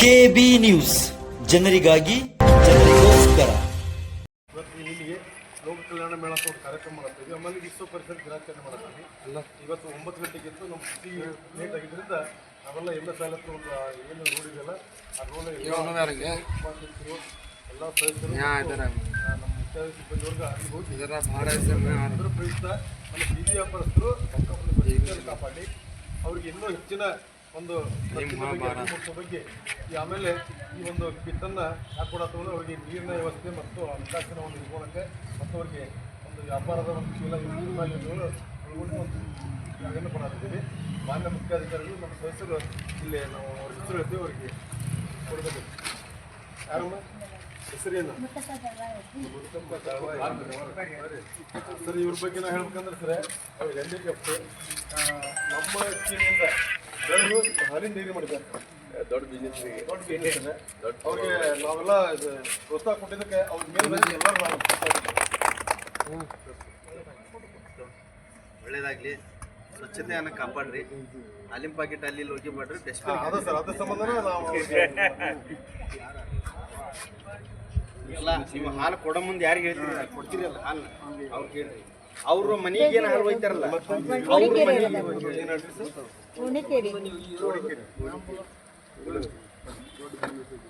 KB news ಜನರಿಗಾಗಿ ಜನರಿಗೋಸ್ಕರ. ಇವತ್ತು ಇಲ್ಲಿಗೆ ಲೋಕ ಕಲ್ಯಾಣ ಮೇಳ ಅಂತ ಒಂದು ಕಾರ್ಯಕ್ರಮ ಮಾಡ್ತೀವಿ. ಆಮೇಲೆ ವಿಶ್ವ ಪರಿಸರ ದಿನಾಚರಣೆ ಮಾಡ್ತೀವಿ. ಇವತ್ತು 9 ಗಂಟೆಗಿತ್ತು ನಮ್ಮ ಸಿಟಿ ಲೇಟ್ ಆಗಿದ್ದರಿಂದ ನಾವೆಲ್ಲ MS ಹತ್ರ ಒಂದು ಏನು ರೋಡ್ ಇದೆಯಲ್ಲ ಆ ರೋಡ್ ಎಲ್ಲ ಸದಸ್ಯರು ನಮ್ಮ ಮುಖ್ಯ ಸಿಬ್ಬಂದಿವರ್ಗ ಅಲ್ಲಿ ಹೋಗಿ ಅದರ ಪ್ರಯುಕ್ತ ನಮ್ಮ ಬೀದಿ ವ್ಯಾಪಾರಸ್ಥರು ಸಂಕಲ್ಪನೆ ಕಾಪಾಡಿ ಅವ್ರಿಗೆ ಇನ್ನೂ ಹೆಚ್ಚಿನ ಒಂದು ಬಗ್ಗೆ ಆಮೇಲೆ ಈ ಒಂದು ಕಿಟ್ಟನ್ನು ಹಾಕೊಡತ್ತಂದ್ರೆ ಅವರಿಗೆ ನೀರಿನ ವ್ಯವಸ್ಥೆ ಮತ್ತು ಹಣಕಾಸಿನ ಒಂದು ನಿರ್ಮಾಣಕ್ಕೆ ಮತ್ತು ಅವರಿಗೆ ಒಂದು ವ್ಯಾಪಾರದ ಒಂದು ಚೀಲ ಒಳಗೊಂಡು ಒಂದು ಇದನ್ನು ಕೊಡಾತಿದ್ದೀವಿ. ಮಾನ್ಯ ಮುಖ್ಯಾಧಿಕಾರಿಗಳು ನಮ್ಮ ಸದಸ್ಯರು ಇಲ್ಲಿ ನಾವು ಅವ್ರ ಹೆಸರು ಹೇಳ್ತೀವಿ, ಅವರಿಗೆ ಕೊಡಬೇಕು. ಯಾರಮ್ಮ ಹೆಸರೇನು ಸರ್? ಇವ್ರ ಬಗ್ಗೆ ನಾವು ಹೇಳ್ಬೇಕಂದ್ರೆ ಸರ್ ಅವ್ರಿಗೆ ಹೆಂಡಿಕ್ಯಾಪ್ಟ್ ನಮ್ಮ ಸ್ಕೀಮಿಂದ ಬೆಳೆದು ಹಾಲಿನ ಡೈರಿ ಮಾಡಿದ್ದಾರೆ. ದೊಡ್ಡ ಬಿಸ್ನೆಸ್ ಅವ್ರಿಗೆ ನಾವೆಲ್ಲ ಪ್ರೋತ್ಸಾಹ ಕೊಟ್ಟಿದ್ದಕ್ಕೆ ಅವ್ರ ಮೇಲೆ ಎಲ್ಲರೂ ನಾವು ಒಳ್ಳೇದಾಗಲಿ. ಸ್ವಚ್ಛತೆಯನ್ನು ಕಾಪಾಡ್ರಿ. ಹಾಲಿನ ಪಾಕೆಟ್ ಅಲ್ಲಿ ಹೋಗಿ ಮಾಡ್ರಿ. ಅದ ಸರ್ ಅದ್ರ ಸಂಬಂಧನ ನಾವು ಇಲ್ಲ, ನೀವು ಹಾಲು ಕೊಡೋ ಮುಂದೆ ಯಾರಿಗೆ ಹೇಳ್ತೀರಿ ಕೊಡ್ತೀರಿ ಅಲ್ಲ ಹಾಲು ಅವ್ರು ಕೇಳ್ರಿ. ಅವ್ರ ಮನೆಗೆ ಏನು ಹಾಲು ಒಯ್ತಾರಲ್ಲ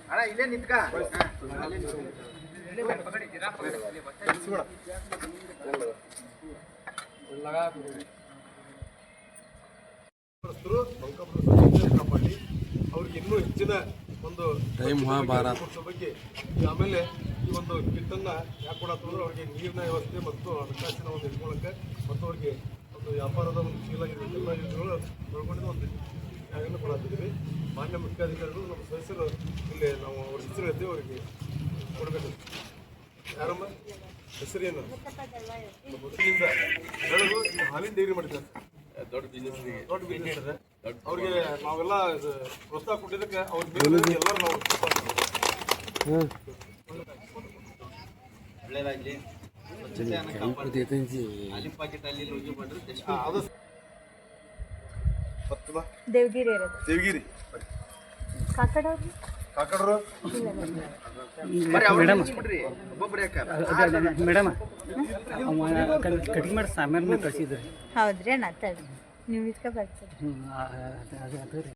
ಅಣ್ಣ ಇಲ್ಲೇ ನಿಂತ್ಕ ಕಾಪಾಡಿ ಅವ್ರಿಗೆ ಇನ್ನೂ ಹೆಚ್ಚಿನ ಒಂದು ಬಗ್ಗೆ ಆಮೇಲೆ ಈ ಒಂದು ಕಿಟ್ಟನ್ನು ಯಾಕೆ ಕೊಡತ್ತಂದ್ರೆ ಅವ್ರಿಗೆ ನೀರಿನ ವ್ಯವಸ್ಥೆ ಮತ್ತು ಹಣಕಾಸಿನ ಒಂದು ಇಟ್ಕೊಳ್ಳೋಕ್ಕೆ ಮತ್ತು ಅವ್ರಿಗೆ ಒಂದು ವ್ಯಾಪಾರದ ಒಂದು ಚೀಲ ಎಲ್ಲ ಯೋಜನೆಗಳು ಒಳಗೊಂಡಿದ್ದು ಒಂದು ಜಾಗವನ್ನು ಕೊಡತ್ತಿದ್ದೀವಿ. ಮಾನ್ಯ ಮುಖ್ಯಾಧಿಕಾರಿಗಳು ನಮ್ಮ ಸದಸ್ಯರು ಇಲ್ಲಿ ನಾವು ಅವ್ರ ಹೆಸರು ಹೇಳ್ತೀವಿ, ಅವರಿಗೆ ಕೊಡಬೇಕು. ಯಾರಮ್ಮ ಹೆಸರೇನು? ಮೊದಲಿಂದ ಬೆಳೆದು ಹಾಲಿನ ಡೈರಿ ಮಾಡಿದ್ದಾರೆ. ದೊಡ್ಡ ಬಿಸ್ನೆಸ್ ಇದೆ. ಅವ್ರಿಗೆ ನಾವೆಲ್ಲ ಪ್ರೋತ್ಸಾಹ ಕೊಟ್ಟಿದ್ದಕ್ಕೆ ಅವ್ರ ಮೇಲೆ ಎಲ್ಲರೂ ನಾವು ಒಳ್ಳೇದಾಗಲಿ. ಸ್ವಚ್ಛತೆಯನ್ನು ಕಾಪಾಡಿ ಹಾಲಿನ ಪಾಕೆಟ್ ಅಲ್ಲಿ ಹೋಗಿ ಮಾಡ್ರಿ. ಅದು ದೇವಗಿರಿ ಕಾಕಡರು ಮೇಡಮ್ ಕಟಿಂಗ್ ಮಾಡಿ ಸಾಮಾನು ಕಳಿಸಿದ್ರಿ. ಹೌದ್ರಿ ಅಣ್ಣ, ನೀವು ಇಸ್ಕೊ ಬರ್ತೀರಿ.